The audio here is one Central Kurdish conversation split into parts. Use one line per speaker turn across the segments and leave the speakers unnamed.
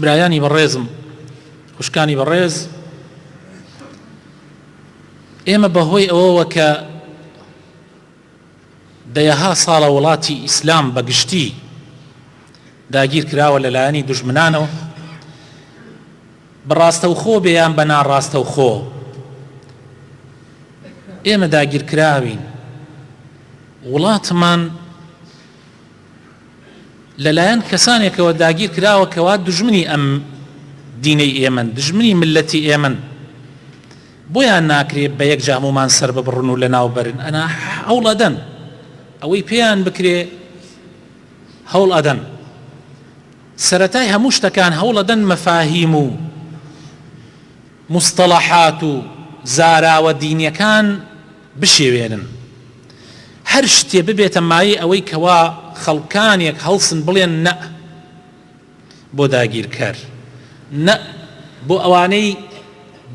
برایانی بەڕێزم، خوشکانی بەڕێز، ئێمە بەهۆی ئەوەوە کە دەیەها ساڵە وڵاتی ئیسلام بەگشتی داگیر کراوە لەلایەنی دوژمنانەوە، بەڕاستەوخۆ بێیان بە ناڕاستەوخۆ ئێمە داگیر کراوین. وڵاتمان لەلایەن کەسانێکەوە داگیر کراوە کەوا دژمنی ئەم دینەی ئێمەن، دژمنی ملەتی ئێمەن، بۆیان ناکرێت بە یەک جامومان سەر ببڕن و لەناوبەرن. ئەنا هەوڵ ئەدەن ئەوەی پێیان بکرێ، هەوڵ ئەدەن سەرەتای هەموو شتەکان هەوڵ ئەدەن مەفاهیم و مستەڵەحات و زاراوە دینیەکان بشێوێنن، هەر شتێ ببێتە مایە ئەوەی کەوا خەڵکانێک هەڵسن بڵێن نە بۆ داگیرکەر، نە بۆ ئەوانەی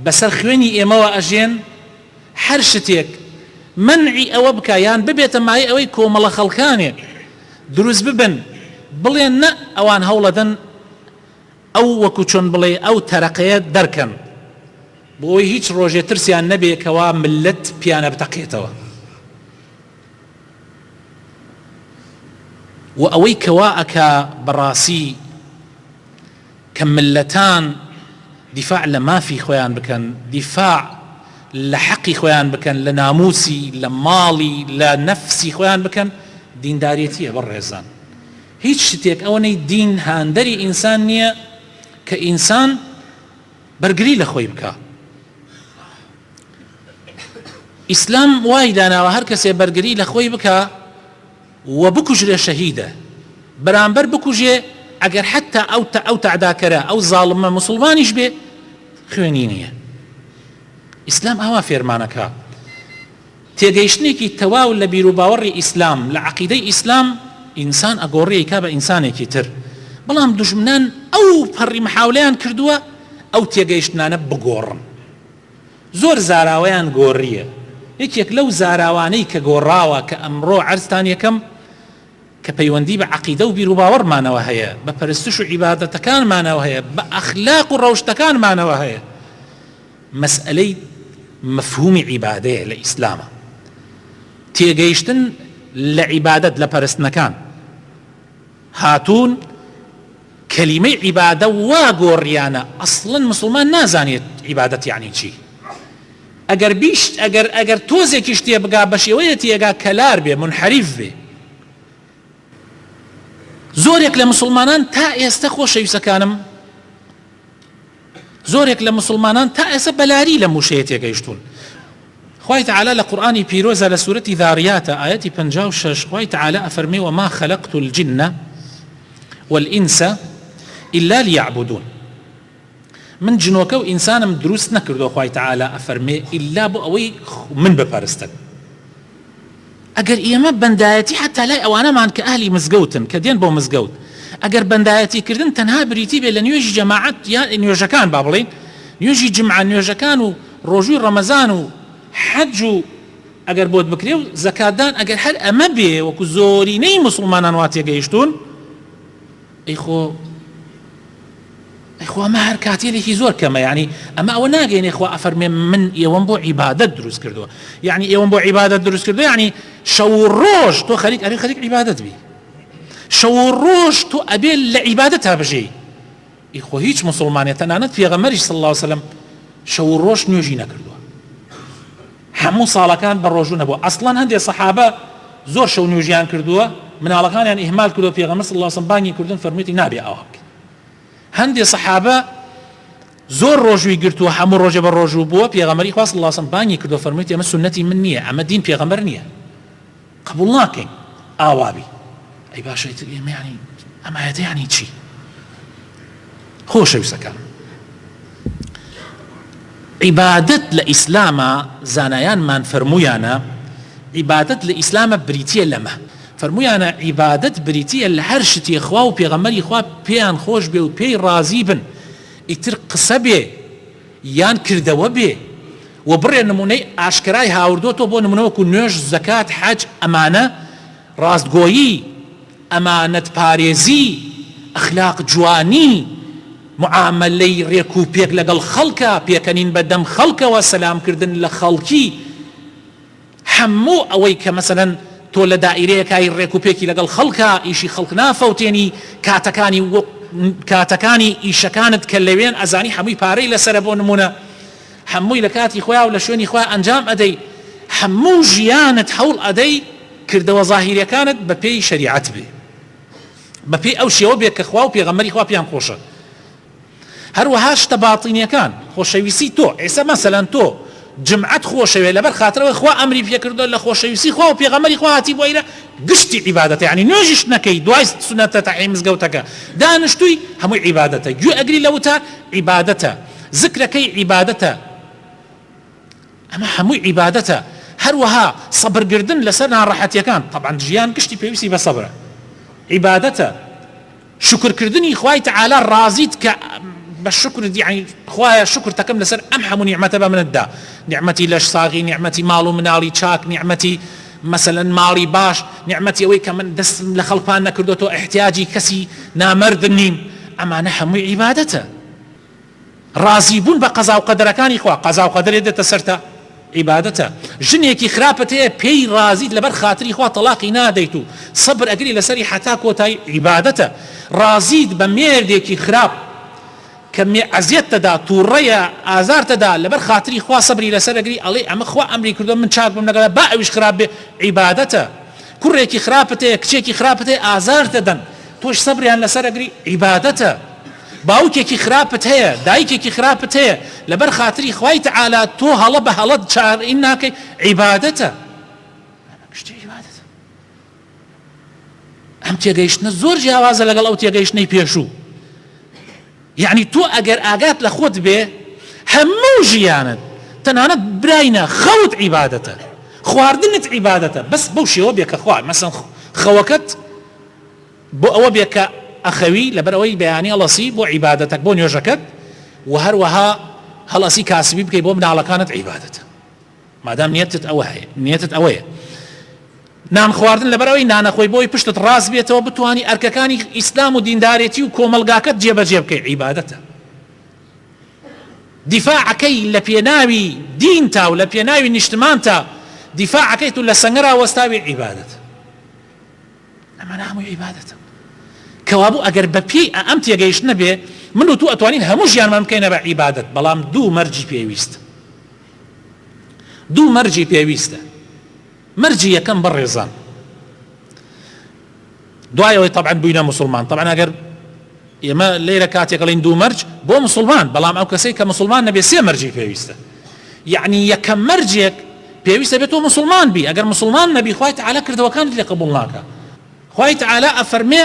بەسەر خوێنی ئێمەوە ئەژێن، هەر شتێک منعی ئەوە بکە یان ببێتە مایە ئەوەی کۆمەڵە خەڵکانێک دروست ببن بڵێن نە، ئەوان هەوڵەدەن ئەو وەکو چۆن بڵێ ئەو تەرەقەیە دەرکەن بۆی هیچ ڕۆژێ ترسیان نەبێکەوە ملت پیانە بتەقێتەوە. و ئەوەی کەوا ئەکا بەڕاستی کە ملەتان دیفاع لە مافی خۆیان بکەن، دیفاع لە حەقی خۆیان بکەن، لە ناموسی، لە ماڵی، لە نەفسی خۆیان بکەن، دینداریەتیە بەڕێزان. هیچ شتێک ئەوەی دین هاندەری ئینسان نییە کە ئینسان بەرگری لە خۆی بکە. ئیسلام وای داناوە هەر کەسێ بەرگری لە خۆی بکە و بکوژرێ شەهیدە، بەرامبەر بکوژێ ئەگەر حتا ئەو تەعداکەرە ئەو زاڵمە موسڵمانیش بێ خوێنی نییە. ئیسلام ئەوا فێرمانەکە تێگەیشتنێکی تەواو لە بیر و باوەڕی ئیسلام، لە عەقیدەی ئیسلام ئینسان ئەگۆڕێ کا بە ئینسانێکی تر، بەڵام دوژمنان ئەو پەڕی محاولەیان کردووە ئەو تێگەیشتنانە بگۆڕن. زۆر زاراوەیان گۆڕیە. یەکێک لەو زاراوانەی کە گۆڕاوە کە ئەمڕۆ عەرزتان یەکەم کە پەیوەندی بە عەقیدە و بیر و باوەڕمانەوە هەیە، بە پەرستش و عیبادەتەکانمانەوە هەیە، بە ئەخلاق و ڕەوشتەکانمانەوە هەیە، مەسئلەی مەفهومی عیبادەیە لە ئیسلامە. تێگەیشتن لە عیبادەت لە پەرستنەکان هاتوون کەلیمەی عیبادە وا گۆڕیانە، ئەسڵەن موسڵمان نازانێت عیبادەت یعنی چی. ئەگەر تۆزێکی شتێ بگا بە شێوەیە تێگا کەلار بێ، منحەریف بێ. زۆرێک لە مسلمانان تا ئێستا خۆشەویستەکانم، زۆرێک لە مسلمانان تا ئێستا بەلاری لە موشەیە تێگەیشتون. خوای تعالی لە قورئانی پیرۆزە لە سورەتی ذاریاتە ئایەتی 56 خوای تعالی ئەفەرمێ وما خلقت الجن والئنس إلا ليعبدون، من جنۆکە و ئینسانم دروست نەکردو خوای تعالی ئەفەرمێ ئیلا بۆ ئەوەی من بپەرستن. ئەگەر ئێمە بەندایەتی حتا لای ئەوانەمان کە ئەهلی مزگەوتن کە دێن بۆ مزگەوت، ئەگەر بەندایەتی کردن تەنها بریتی بێ لە نوێژی جەماعەت یان نوێژەکان با بڵێن نوێژی جمعە، نوێژەکان و ڕۆژووی ڕەمەزان و حەج و ئەگەر بۆت بکرێ و زەکاتدان، ئەگەر هەر ئەمە بێ وەکو زۆرینەی مسلمانان وا تێگەیشتون، ئەیخۆ ئەمە هەر کاتێلێکی زۆر کەمە. یعنی ئەمە ئەوە ناگەینێ خوا ئەفەرمێ من ئێوەم بۆ عیبادەت دروست کردووە، یعنی ئێوەم بۆ عیبادەت دروست کردووە، یعنی شەو و ڕۆژ تۆ خەریک عیبادەت بی، شەو و ڕۆژ تۆ ئەبێ لە عیبادەت تا بژێی. ئیخۆ هیچ مسلمانێت تەنانەت پێغەمبەریش صلی الله علیه وسلم شەو و ڕۆژ نوێژی نەکردووە، هەموو ساڵەکان بە ڕۆژوو نەبووە. ئەسڵەن هەندێک سەحابە زۆر شەو نوێژیان کردووە، مناڵەکانیان ئیهمال کردووە، پێغەمبەر صلی الله علیه وسلم بانگی کردن فەرموویەتی نابێ ئەوە بکەی. هەندێک سەحابە زۆر ڕۆژووی گرتووە، هەموو ڕۆژێ بە ڕۆژوو بووە، پێغەمبەری خوا صلی الله علیه وسلم بانگی کردووە فەرموویەتی ئەمە سونەتی من نییە، ئەمە دین پێغەمبەر نییە، قبوڵ ناکەین ئاوابی. ئەی باشە ئێمە یعنی ئەمە ئاەتە یعنی چی؟ خۆشەویستەکان، عیبادەت لە ئیسلامە زانایانمان فەرموویانە عیبادەت لە ئیسلامە بریتیە لەمە، فەرموویانە عیبادەت بریتیە لە هەر شتێ خوا و پێغەمبەری خوا پێیان خۆش بێ و پێی ڕازی بن، ئیتر قسە بێ یان کردەوە بێ و بڕێ نمونەی ئاشکرای هاوردۆ تۆ بۆ نمونەوەکو نوێژ، زەکات، حەج، ئەمانە ڕاستگۆیی، ئەمانەت پارێزی، ئەخلاق جوانی، معاملەی ڕێک و پێک لەگەڵ خەڵکە پێکەنین بەدەم خەڵکەوە سەلامکردن لە خەڵکی هەموو ئەوەی کە مەسەلەن تۆ لە دائیرەیەکای ڕێک و پێکی لەگەڵ خەڵکە ئیشی خەڵک نافەوتێنی کاتەکانی ئیشەکانت کە لەوێن ئەزانی هەمووی پارەی لەسرە بۆ نمونە هەمووی لە کاتی خۆیان و لە شوێنی خۆیان ئەنجام ئەدەی هەموو ژیانت هەوڵ ئەدەی کردەوە زاهیریەکانت بە پێی شەریعەت بێ بە پێی ئەو شێوە بێت کە خوا و پێغەمبەری خوا پێیان خۆشە هەروەها شتە باڵتینیەکان خۆشەویستی تۆ ئێستا مەسەلەن تۆ جمعەت خۆشەوێ لەبەر خاترەوەی خوا ئەمری پێکردو لە خۆشەویستی خوا و پێغەمبەری خوا هاتی بۆ ئیرە گشتی عیبادەتە یعنی نوێژیش نەکەی دوای سونەتە تەحی مزگەوتەکە دانیشتووی هەمووی عیبادەتە گوێ ئەگری لە وتار عیبادەتە ذکرەکەی عیبادەتە ئەمە هەمووی عیبادەتە هەروەها سەبرگردن لەسەر ناڕەحەتیەکان طبعا ژیان گشتی پێویستی بە سەبرە عیبادەتە شکرکردنی خوای تەعالی ڕازیت کە بە شکر یعنی خوایە شکر تەکەم لەسەر ئەم هەموو نیعمەتە بە منتدا نیعمەتی لەش ساغی نیعمەتی ماڵ و مناڵی چاک نیعمەتی مەسەلەن ماڵی باش نیعمەتی ئەوەی کە من دەستم لە خەڵکان نەکردوەوە احتیاجی کەسی نامەرد نیم ئەمانە هەمووی عیبادەتە ڕازی بوون بە قەزا و قەدەرەکانی خوا قەزا و قەدەرێ دێتە سەرتە عیبادەتە ژنێکی خراپەت هەیە پێی ڕازیت لەبەر خاتری خوا تەلاقی نادەیت و سەبر ئەگری لەسەری حتا کۆتایی عیبادەتە ڕازیت بە مێردێکی خراپ کە ئەزیەت تەدا تووڕەیە ئازار تەدا لەبەر خاتری خوا سەبری لەسەر ئەگری ئەڵێ ئەمە خوا ئەمری کردو من چاک بم لەگەڵا با ئەویش خراپ بێ عیبادەتە کوڕێکی خراپەت هەیە کچێکی خراپەت هەیە ئازار تەدەن تۆش سەبریان لەسەر ئەگری عیبادەتە باوکێکی خراپەت هەیە دایکێکی خراپەت هەیە لەبەر خاتری خوای تەعالی تۆ هەڵە بە هەڵەت چارئین ناکەی عیبادەتە شتی عیبادەتە ئەم تێگەیشتنە زۆر جیاوازە لەگەڵ ئەو تێگەیشتنەی پێشوو یعنی تۆ ئەگەر ئاگات لە خۆت بێ هەموو ژیانت تەنانەت براینە خەوت عیبادەتە خواردنت عیبادەتە بەس بەو شێوە بێ کە خوارد مەسەن خەوەکەت بۆ ئەوە بێ کە ئەخەوی لەبەر ئەوەی بەیانی هەڵەسی بۆ عیبادەتەک بۆ نوێژەکەت و هەروەها هەڵەسی کاسبی بکەی بۆ مناڵەکانت عیبادەتە مادام نیەتت ئەوەیە نان خواردن لەبەر ئەوەی نانەخۆی بۆی پشتت ڕاست بێتەوە بتوانی ئەرکەکانی ئیسلام و دیندارێتی و کۆمەلگاکەت جێبەجێ بکەی عیبادەتە دیفاعەکەی لە پێناوی دینتا و لە پێناوی نیشتمانتا دیفاعەکەیت و لە سەنگەرا وەستاوی عیبادەتە ئەمە هەمووی عیبادەتە کەوابوو ئەگەر بە پێی ئەم تێگەیشت نەبێ من و تو ئەتوانین هەموو ژیانمان بکەینە بە عیبادەت بەڵام دوو مەرجی پێویستە مەرجی یەکەم بەڕێزان دوایەوەی طبعا بووینە مسلمان طبعا ئەگەر ئێمە لێرە کاتێک دەڵێن دوو مەرج بۆ مسلمان بەڵام ئەو کەسەی کە مسلمان نەبێ سێ مەرجی پێویستە یعنی یەکەم مەرجێک پێویستە بێت تۆ مسلمان بی ئەگەر مسلمان نەبی خوای تەعالی کردەوەکانت لێ قبوڵ ناکە خوای تەعالی ئەفەرمێ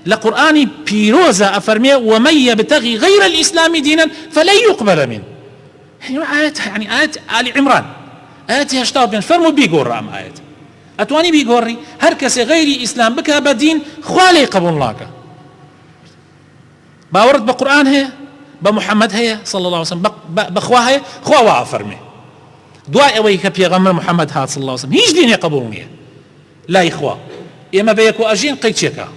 لە قورئانی پیرۆزە ئەفەرمێ ومن يبتغي غير الإسلام دينا فلن يقبل منه يعني آية آل عمران آية 85 فرمو بيقول أم آية أتواني بيقولي هر كسي غيري إسلام بك بدين خوالي قبول ناكا باورد بقرآن هي بمحمد هي صلى الله عليه وسلم بخوا هي خوا وافرمي دعاء أويك بيغمر محمد هات صلى الله عليه وسلم هيج دين قبولني لا إخوة إما بيكو أجين قيتشيكا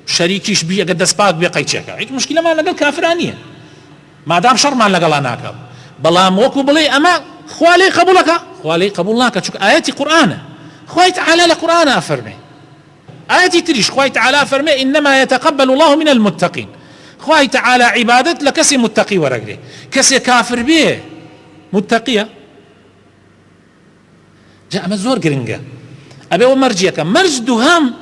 شريكيش بي قد سباق بي قيتشيكا هيك مشكلة ما لقل كافرانية ما دام شر ما لقل ناكا بلا موكو بلي أما خوالي قبولك خوالي قبولناك شوك آياتي قرآن خوي تعالى لقرآن أفرمي آياتي تريش خوي تعالى أفرمي إنما يتقبل الله من المتقين خوي تعالى عبادة لكسي متقي ورقلي كسي كافر بيه متقية جاء مزور قرنقة أبي ومرجيك مرج دوهام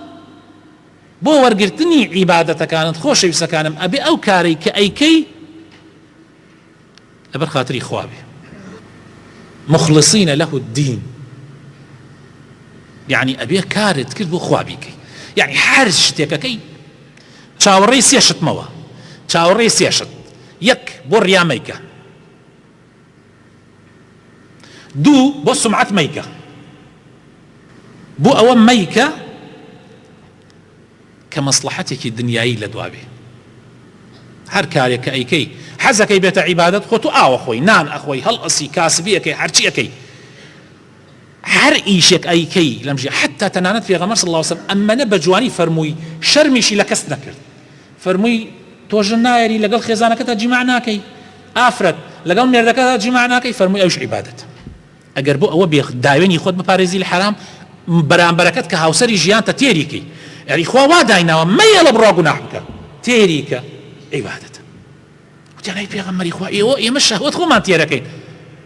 بو ورقرتني عبادة كانت خوش يسكانم أبي أو كاري كأيكي أبر خاطري خوابي مخلصين له الدين يعني أبي كارت كذبو خوابيكي يعني حارج شتيككي چاوڕێی سێشتمەوە چاوەڕێی سێشت یەک بۆ ڕیا مەیکە دوو بۆ سمعەت مەیکە بۆ ئەوە مەیکە کە مەسلحەتێکی دنیایی لە دوابێ هەر کارێک کە ئەیکەی حەزەکەی بێتە عیبادەت خۆت و ئاوە خۆی نان ئەخۆی هەڵئەسی کاسبی ئەەکەی هەرچی ئەەکەی هەر ئیشێک ئەیکەی لەمژێ حتا تەنانەت پێغەمبەر صلی الله علیه وسلم ئەمەنە بە جوانی فەرمووی شەرمیشی لە کەس نەکرد فەرمووی تۆژن نایری لەگەڵ خێزانەکەتە جیماع ناکەی ئافرەت لەگەڵ مێردەکەتە جیماع ناکەی فەرمووی ئەوش عیبادەتە ئەگەر بۆ ئەوە داوێنی خۆت بپارێزی لە حرام بەرامبەرەکەت کە هاوسەری ژیانتە تێریکەی یعنی خوا وا دایناوە مەیەڵە بڕوا گوناح بکە تێریکە عیبادەتە وتیان ئەی پێغەمبەری خوا ئێمە شەهوەت خۆمان تێرەکەین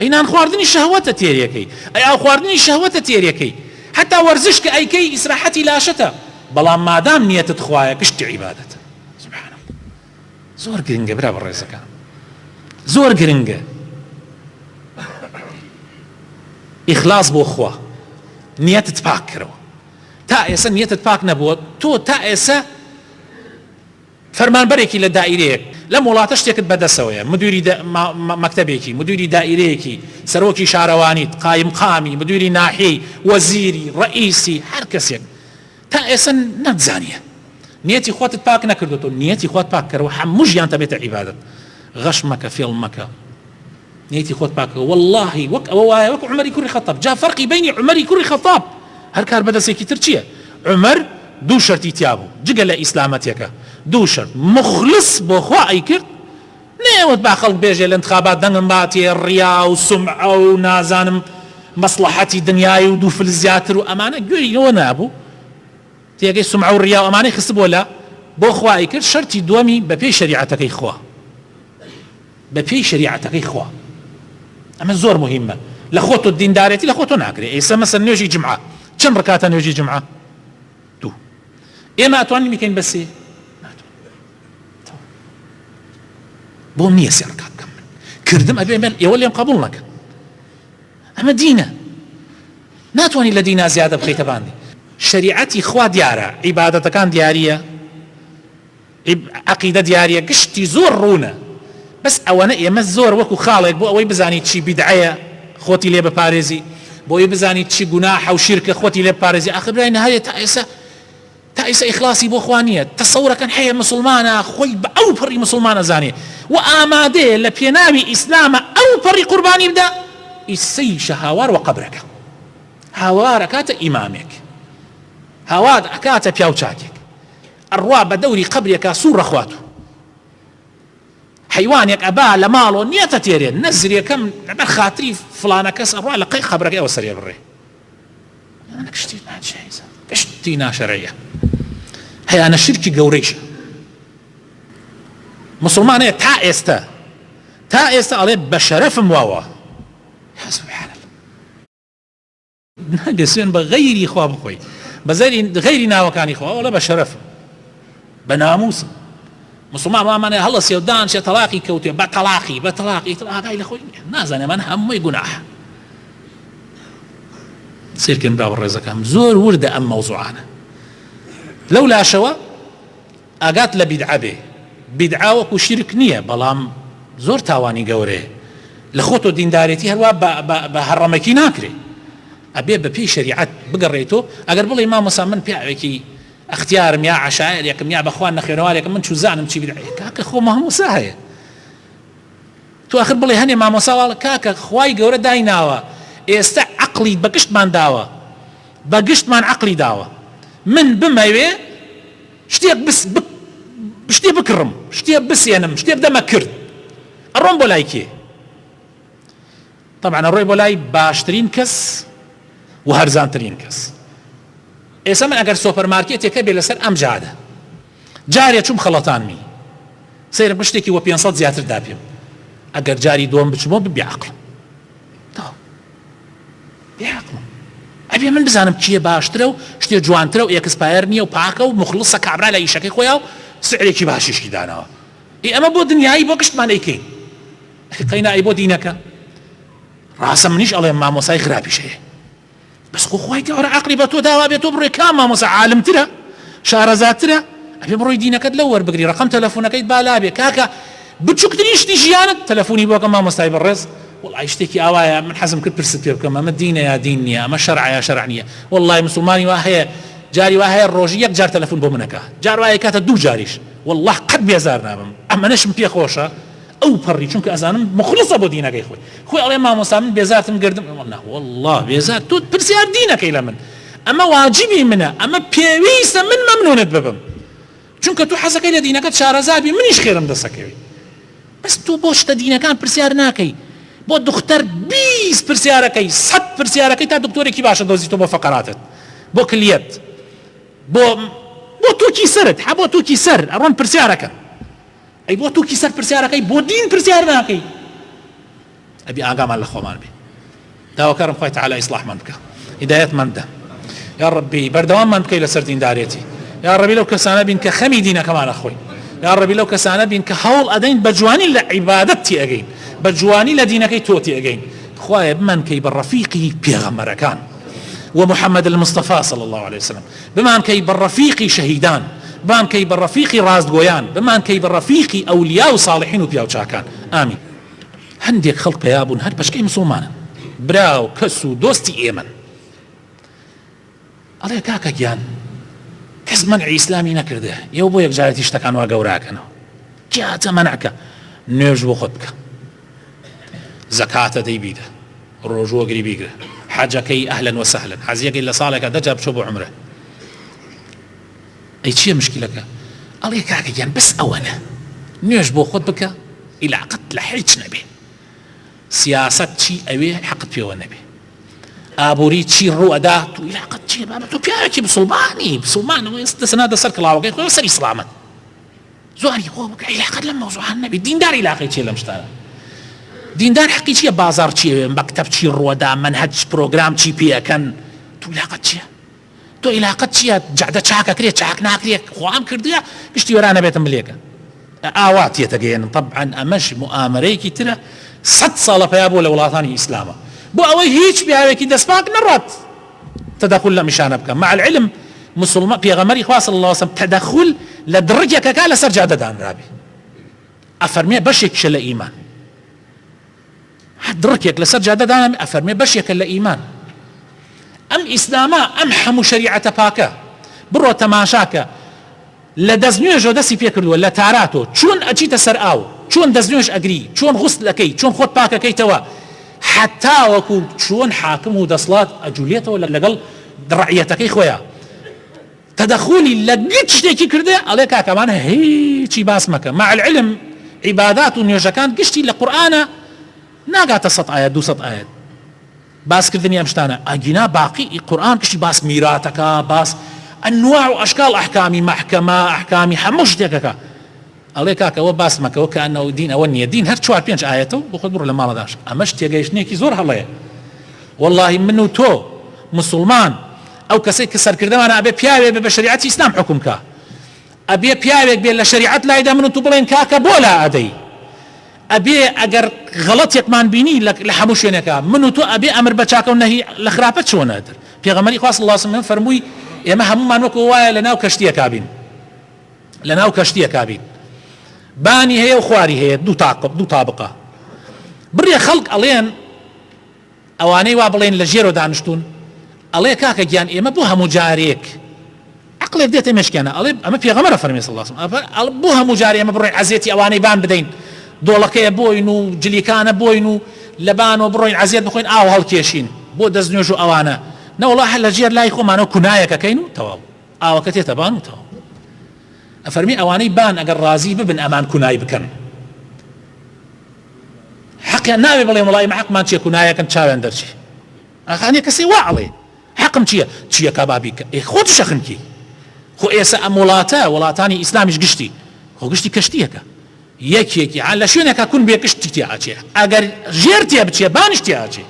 ئەی نان خواردنی شەهوەتە تێریەکەی ئەی ئاو خواردنی شەهوەتە تێریەکەی حتا وەرزش کە ئەیکەی ئیسراحەتی لاشەتە بەڵام مادام نیەتت خوایە گشتی عیبادەتە سبحان الله زۆر گرنگە برا بەڕێزەکان زۆر گرنگە ئیخلاص بۆ خوا نیەتت پاک کردەوە تا ئێستا نیەتت پاک نەبووە تۆ تا ئێستا فەرمانبەرێکی لە دائیرەیەک لەم وڵاتە شتێکت بەدەستەوەیە مدیری مەکتەبێکی مدیری دائیرەیەکی سەرۆکی شارەوانیت قایم قامی مدیری ناحیەی وەزیری ڕئیسی هەر کەسێک تا ئێستا نەتزانیە نیەتی خۆتت پاک نەکردوتۆ نیەتی خۆت پاک کردەوە هەموو ژیانتە بێتە عیبادەت غەش مەکە فێڵ مەکە نیەتی خۆت پاکەوە واللهی وەک ئەوە وایە وەک عومەری کوڕی خەتاب جا فەرقی بینی عومەری کوڕی خەتاب هەر کار بەدەستێکی تر چییە عومەر دوو شەرتی تیا بوو جگە لە ئیسلامەتێکە دوو شەرت مخلص بۆ خوا ئەی کرد نێوت با خەڵک بێژێ لە انتخابات دەنگم باتێ ڕیا و سومعە و نازانم مەسلحەتی دنیای و دوو فلس زیاتر و ئەمانە گوێیەوە نابوو تێگەی سومعە و ڕیا و ئەمانەی خست بۆ لە بۆ خوا ئەی کرد شەرتی دووەمی بەپێی شەریعەتەکەی خوا بەپێی شەریعەتەکەی خوا ئەمە زۆر مهمە لە خۆت و دیندارەتی لە خۆتۆ ناکرێ ئێستا مەسەڵەن نوێژی جمعە چەند ڕکاتە نوێژی جمعە دوو ئێمە ئەتوانین بکەین بە سێ بۆم نییە سێ ڕکات بکەم من کردم ئەبێ ئێوە لێم قبوڵ نەکەن ئەمە دینە ناتوانانی لە دینا زیادە بخەیتە باندی شەریعەتی خوا دیارە عیبادەتەکان دیاریە عەقیدە دیاریە گشتی زۆر ڕوونە بەس ئەوەنە ئێمە زۆر وەکو خاڵێک بۆ ئەوەی بزانیت چی بیدعەیە خۆتی لێ بپارێزی بۆ ئەوەی بزانیت چی گوناحە و شیرکە خۆتی لێ بپارێزی ئاخر برای نەهایەت تا ئێستا ئیخلاسی بۆ خوا نییە تەسەورەکەن هەیە مسلمانە خۆی بە ئەو پەڕی مسلمانە زانێ و ئامادەیە لە پێناوی ئیسلامە ئەو پەڕی قوربانی بدە ئیسەی هاوار و قەبرەکە هاوار ئەکاتە ئیمامێک هاوار ئەکاتە پیاو چاکێک ئەڕوا بە دەوری قەبرێکە سوورە خواتو حیوانێک ئەبا لە ماڵۆ نیەتە تێرێن نەزرێکەم لەبەر خاتری فلانە کەس ئەڕوا لە قەی قەبرەکەی ئەوە سەرێ بڕێ گشتی ناجایزە گشتی ناشەرعیە هەیانە شرکی گەورەیشە مسلمانەیە تا ئێستا ئەڵێ بە شەرەفم واوە یا سوبحان الله ناگەسوێن بە غەیری خوا بخۆی بە غەیری ناوەکانی خوا وەڵە بە شەرەفم بە ناموسم مسلمان وامانێ هەڵە سێودان شێ تەلاقی کەوتێ بە تەلاقی تەلاقی لە خۆی نازانێ من هەمووی گوناحە سیرکن برا بەڕێزەکەم زۆر وردە ئەم مەوزوعانە لەو لاشەوە ئاگات لە بیدعە بێ بیدعا وەکو شیرک نییە بەڵام زۆر تاوانی گەورەیە لە خۆتۆ دیندارێتی هەروە بە هەڕەمەکی ناکرێ ئەبێ بە پێی شەریعەت بگەڕێتۆ ئەگەر بڵێ مامۆستا من پیاوێکی اختیارم یا عشاعرێکم یا بەخوان نەخێنەوارێکم من چوزانم چی بیدعەیە کاکە خۆ مامۆستا هەیە تو آخر بڵێ هەنێ مامۆستا واڵە کاکە خوای گەورە دایناوە ئێستا عەقڵی بە گشتمان داوە بە گشتمان عەقڵی داوە من بمەوێ شتێ بکڕم شتێ بسێنم شتێ بدەمە کرد ئەڕۆم بۆ لای کێ طبعا ئەڕۆی بۆ لای باشترین کەس و هەرزانترین کەس ئێستا من ئەگەر سۆپەرمارکێتێکە بێ لەسەر ئەم جادە جارێ چوم خەڵەتانمی سەیرە بشتێکی وە 500 زیاتر داپێم ئەگەر جاری دووەم بچمەوە ببێ عەقڵم بێعەقڵم ئەبێ من بزانم چییە باشترە و شتێ جوانترە و ئێکسپایر نییە و پاکە و مخلصە کابرا لە ئیشەکەی خۆیان و سعرێکی باشیشی داناوە ئەمە بۆ دنیایی بۆ گشتمان ئەیکەین قەینایی بۆ دینەکە ڕاستە منیش ئەڵێم مامۆسای خراپیش هەیە بەس خۆ خوای گەورە عەقڵی بە تۆ داوا بێت تۆ بڕۆی کام مامۆسا عالمترە شارەزاترە ئەبێ بڕۆی دینەکەت لەو وەربگری ڕەقەم تەلەفۆنەکەیت بالا بێ کاکە بچووکترین شتی ژیانت تەلەفۆنی بۆکە مامۆستای بەڕێز والله شتێکی ئاوایە من حەزم کرد پرست پێ بکەم ئەمە دینە یا دین نییە ئەمە شەرعە یا شەرع نییە والله مسلمانی وا هەیە جاری وا هەیە ڕۆژی یەک جار تەلەفۆن بۆ منەکە جار وایە کاتە دوو جاریش والله قەت بێزار نابم ئەمەنەشم پێ خۆشە ئەو پەڕی چونکە ئەزانم مخلصە بۆ دینەکەی خۆی ئەڵێ مامۆستا من بێزارتم گردم والله بێزار تۆ پرسیار دینەکەی لە من ئەمە واجبی منە ئەمە پێویستە من مەمنونت ببم چونکە تو حەزەکەی لە دینەکەت شارەزابی، منیش خێرم دەسەکەوی. بەس تو بۆ شتە دینەکان پرسیار ناکەی، بۆ دختەر 20 پرسیارەکەی 100 پرسیارەکەی تا دکتۆرێکی باشە دۆزیتەوە بۆ فەقەراتت، بۆ کلیەت، بۆ تووکی سرت، بۆ تووکی سەر ئەڕۆن پرسیارەکە. ئەی بۆ تووکی سەر پرسیارەکەی، بۆ دین پرسیار ناکەی. ئەبی ئاگامان لە خۆمان بێ. داواکارم خوای تەعالی ئیسلاحمان بکە، هیدایەتمان بدە. یا ڕەبی بەردەواممان بکەی لەسەر دیندارێتی. یا ڕەبی لەو کەسانە بین کە خەمی دینەکەمان نەخۆین. یا ڕەبی لەو کەسانە بین کە هەوڵ ئەدەین بە جوانی لە عیبادەت تی ئەگەین، بە جوانی لە دینەکەی تۆ تی ئەگەین. خوایە بمانکەی بە ڕەفیقی پێغەمبەرەکان ومحمد المصطفى صلى الله عليه وسلم، بمانکەی بە ڕەفیقی شەهیدان، بمانکەی بە ڕەفیقی ڕاستگۆیان، بمانکەی بە ڕەفیقی ئەولیا و صالحین و پیاو چاکان. ئامین. هەندێک خەڵک پەیا بوون هەر پەشکەی مسلمانن، برا و کەس و دۆستی ئێمن. ئەڵێ کاکە گیان کەس مەنعی ئیسلامی نەکردێ، ئێوە بۆ یەکجارەتی شتەکان وا گەوراکەنەوە. جاتە مەنعکە، نوێژ بۆ خۆت بکە، زەکاتە دەی بیدە، ڕۆژوەگری بیگرە، حەجەکەی ئەهلەن وەسەهلەن، حەزیەکەی لە ساڵێکە دەجا بچۆ بۆ عومرە. ئەی چییە مشکلەکە؟ ئەڵێ کاکە گیان بەس ئەوەنە، نوێژ بۆ خۆت بکە، ئیلاقەت لە هیچ نەبێ، سیاسەت چی ئەوێ حەقت پێوە نەبێ، ئابووری چی ڕوئەدا تو ئیلاقەت چیە بابە تۆ پیاوێکی بسڵمانەوە دەسەناتە سەر کڵاوەکەی خۆ سەر ئیسلامت زۆری خۆ بکە، ئیلاقەت لەم مەوزوعان نەبێ. دیندار ئیلاقەی چیە لەم شتانە؟ دیندار حەقی چییە؟ بازار چیە؟ مەکتەب چی ڕوەدا؟ منهەج پرۆگرام چی پێەکەن؟ تو ئیلاقەت چییە؟ تۆ ئیلاقەت چییە؟ جەعدە چاکەکرێت چاک ناکرێت، خۆام کردووە گشتی وەرانە بێتم بلێکە ئاوا تێتەگەێنن. طبعا ئەمەش موامەرەیەکی ترە 100 ساڵە پیا بۆ لە وڵاتانی ئیسلامە، بۆ ئەوەی هیچ پیاوێکی دەستپاک نەڕات تەدەخل لە میشانە بکە. مع العلم مسلمان پێغەمبەری خوا صلی الله علیه وسلم تەدەخل لە دڕکێکەکە لەسەر جادەدانرابێ، ئەفەرمێ بەشێکە لە ئیمان، دڕکێک لەسەر جادەدانە ئەفەرمێ بەشێکە لە ئیمان. ئەم ئیسلامە ئەم هەموو شەریعەتە پاکە بڕۆ تەماشاکە لە دەستنوێژەوە دەستی پێ کردووە لە تاراتۆ چۆن ئەچیتە سەر ئاو، چۆن دەستنوێژ ئەگری، چۆن غوسلەکەی، چۆن خۆت پاکەکەیتەوە، حتا وەکو چۆن حاکم و دەسڵات ئەجوولێتەوە لەگەڵ ڕەعیەتەکەی خۆیان. تەدەخولی لە گچ شتێکی کردێ ئەڵێ کاکەمانە هیچی باس مەکە. مع العلم عیبادات و نوێژەکان گشتی لە قورئانە ناگاتە 100 ئاەت 200 ئاەت باسکردنی ئەم شتانە. ئەگینا باقی قورئان گشتی باس میراتەکە، باس ئەنواع و ئەشکال ئەحکامی مەحکەمە، ئەحکامی هەموو شتێکەکە. ئەڵێ کاکەوە باس مەکەوە کە ئەنەوە دین ئەوە نییە، دین هەر 4-5 ئاەتەوە بۆ خۆت بڕۆ لە ماڵەداش. ئەمەش تێگەیشتنێکی زۆر هەڵەیە. والله من و تۆ مسلمان ئەو کەسێک کە سەرکردەوانە ئەبێ پیاوێک بە شریعەتی ئیسلام حکم کە، ئەبێ پیاوێک بێ لە شریعەت لایدا من و تو بڵێن کاکە بۆ لا ئەدەی، ئەبێ ئەگەر غەڵەتێکمان بینی لە هەموو شوێنێکە من و تۆ ئەبێ ئەمر بە چاکە و نەهی لە خراپەت چۆنەتر. پێغەمبەری خوا صلی الله علیه وسلم فەرمووی ئێمە هەمومان وەکو وایە لەناو کەشتیەکە بین، لەناو کەشتیەکە بین، بانی هەیە و خواری هەیە، دوو تابقە. بڕێ خەڵک ئەڵێن ئەوانەی وا بڵێن لە ژێرۆ دانیشتون، ئەڵێ کاکە گیان ئێمە بۆ هەموو جارێک عقلێک دێتە مێشکێنە، ئەڵێ ئەمە پێغەمبەرە فەرمی صلی الله علیه وسلم بۆ هەموو جارێ ئێمە بڕۆین عەزیەتی ئەوانەی بان بدەین، دۆڵەکەیە بۆین و جلیکانە بۆین و لە بانەوە بڕۆین عەزیەت بخۆین ئاو هەڵکێشین بۆ دەستنوێژ و ئەوانە، نەوەڵا لە ژێر لای خۆمانەوە کونایەکەکەین و تەواو ئاوەکە تێتە بان و تەواو. ئەفەرمی ئەوانەی بان ئەگەر ڕازی ببن ئەمان کونای بکەن، حەقیان ناوێ بڵێ وڵای مە حەقمان چییە کونایەکەن چاویان دەرچێ. ئەخانێ کەسی وا ئەڵێ حەقم چییە کابابی کە خۆت شەخنکی خۆ ئێستا ئەم وڵاتانی ئیسلامیش گشتی خۆ گشتی کەشتیەکە یەکێکی لە شوێنێکە کون بێ کشتی تێ ئاچێ، ئەگەر ژێر تێ بچێ بانش تێ ئاچێ.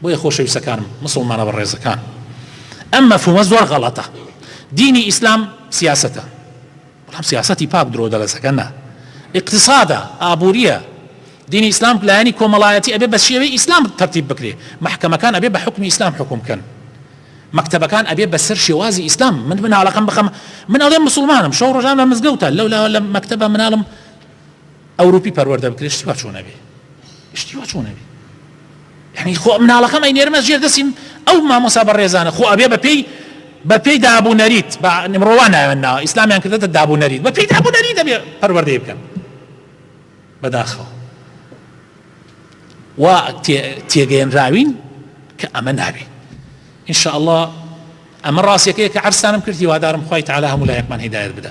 بۆیە خۆشەویستەکانم مسلمانە بەڕێزەکان ئەم مەفهومە زۆر غەڵەتە. دینی ئیسلام سیاسەتە، بەڵام سیاسەتی پاک درۆ دەلەسەکە نا، اقتصادە، ئابووریە. دینی ئیسلام لایەنی کۆمەڵایەتی ئەبێ بە شێوەی ئیسلام تەرتیب بکرێ، محکەمەکان ئەبێ بە حکمی ئیسلام حکم بکەن، مەکتەبەکان ئەبێ بەسەر شێوازی ئیسلام. من مناڵەکەم بخەم، من ئەڵێم مسلمانم، شەو ڕۆژان لە مزگەوتە لەولا لە مەکتەبە مناڵم ئەوروپی پەروەردە بکرێ، شتیوا چۆنە بێ، شتیوا چۆنە بێ. یعنی خۆ مناڵەکەم ئەی نێرمە ژێر دەسیم ئەو مامۆسا بەڕێزانە خۆ ئەبێ بەپێی دابوونەریت بە مرۆوان ناوێنناوە ئیسلامیان کردێتە دابوونەریت، بەپێی دابوونەریت دەبێ پەروەردەی بکەن بەداخەوە. وا تێگەیەنراوین کە ئەمە نابێ. ئینشاء الله ئەمە ڕاستیەکەیە کە عەرزتانم کردی وادارم خوای تەعالا هەموو لایەکمان هیدایەت بدە.